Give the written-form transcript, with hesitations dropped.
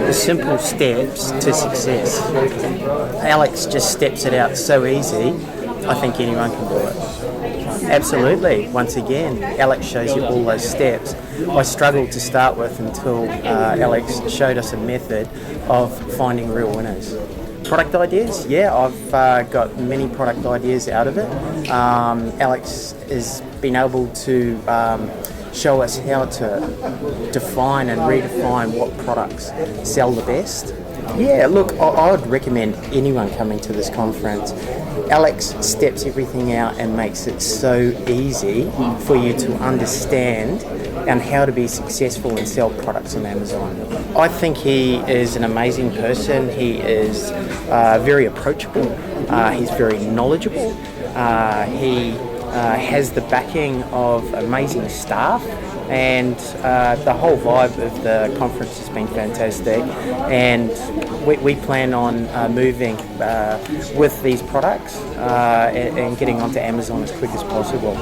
the simple steps to success. Alex just steps it out so easy, I think anyone can do it. Absolutely. Once again, Alex shows you all those steps. I struggled to start with until Alex showed us a method of finding real winners. Product ideas? Yeah, I've got many product ideas out of it. Alex has been able to show us how to define and redefine what products sell the best. Yeah, look, I would recommend anyone coming to this conference. Alex steps everything out and makes it so easy for you to understand and how to be successful and sell products on Amazon. I think he is an amazing person. He is very approachable. He's very knowledgeable. He has the backing of amazing staff, and the whole vibe of the conference has been fantastic, and we plan on moving with these products and getting onto Amazon as quick as possible.